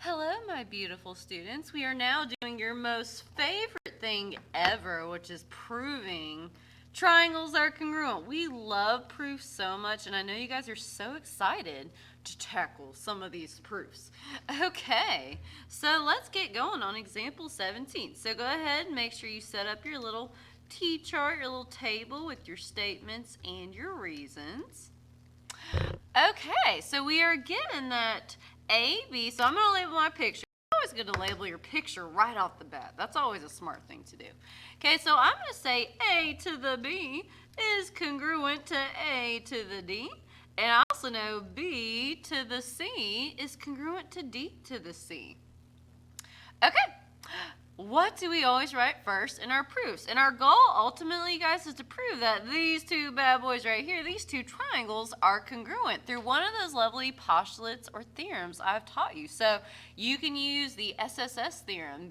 Hello, my beautiful students. We are now doing your most favorite thing ever, which is proving triangles are congruent. We love proofs so much, and I know you guys are so excited to tackle some of these proofs. Okay, so let's get going on example 17. So go ahead and make sure you set up your little T-chart, your little table with your statements and your reasons. Okay, so we are given that A, B, so I'm going to label my picture. It's always good to label your picture right off the bat. That's always a smart thing to do. Okay, so I'm going to say A to the B is congruent to A to the D. And I also know B to the C is congruent to D to the C. Okay. What do we always write first in our proofs? And our goal ultimately, you guys, is to prove that these two bad boys right here, these two triangles, are congruent through one of those lovely postulates or theorems I've taught you. So you can use the SSS theorem,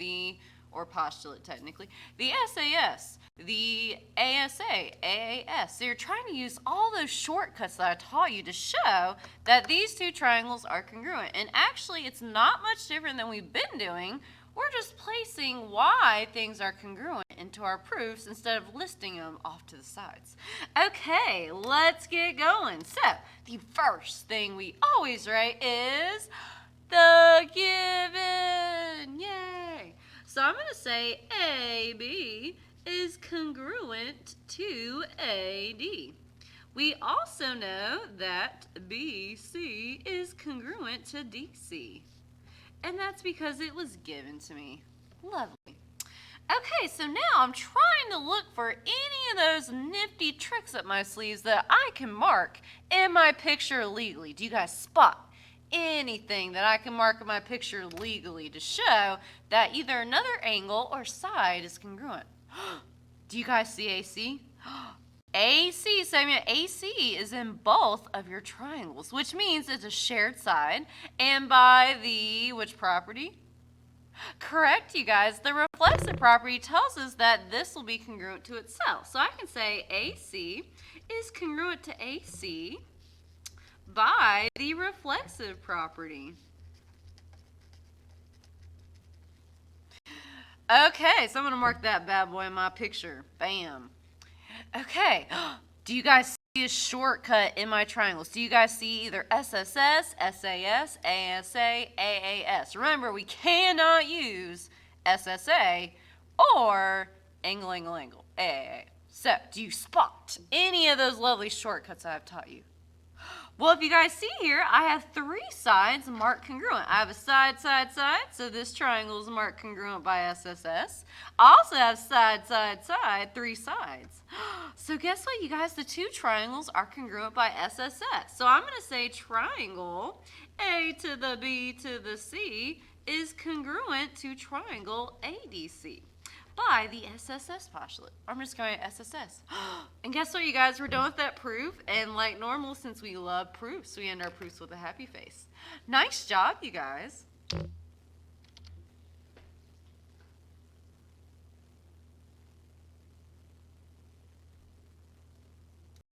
or postulate technically, the SAS, the ASA, AAS. So you're trying to use all those shortcuts that I taught you to show that these two triangles are congruent. And actually, it's not much different than we've been doing. We're just placing why things are congruent into our proofs instead of listing them off to the sides. Okay, let's get going. So, the first thing we always write is the given. Yay! So I'm going to say AB is congruent to AD. We also know that BC is congruent to DC. And that's because it was given to me. Lovely. Okay, so now I'm trying to look for any of those nifty tricks up my sleeves that I can mark in my picture legally. Do you guys spot anything that I can mark in my picture legally to show that either another angle or side is congruent? Do you guys see AC? AC, so I mean AC is in both of your triangles, which means it's a shared side, and by the, which property? Correct, you guys. The reflexive property tells us that this will be congruent to itself. So I can say AC is congruent to AC by the reflexive property. Okay, so I'm going to mark that bad boy in my picture. Bam. Okay, do you guys see a shortcut in my triangles? Do you guys see either SSS, SAS, ASA, AAS? Remember, we cannot use SSA or angle, AAA. So, do you spot any of those lovely shortcuts I've taught you? Well, if you guys see here, I have three sides marked congruent. I have a side, so this triangle is marked congruent by SSS. I also have side, three sides. So guess what, you guys? The two triangles are congruent by SSS. So I'm going to say triangle A to the B to the C is congruent to triangle ADC by the SSS postulate. I'm just going to SSS. And guess what, you guys? We're done with that proof. And like normal, since we love proofs, we end our proofs with a happy face. Nice job, you guys.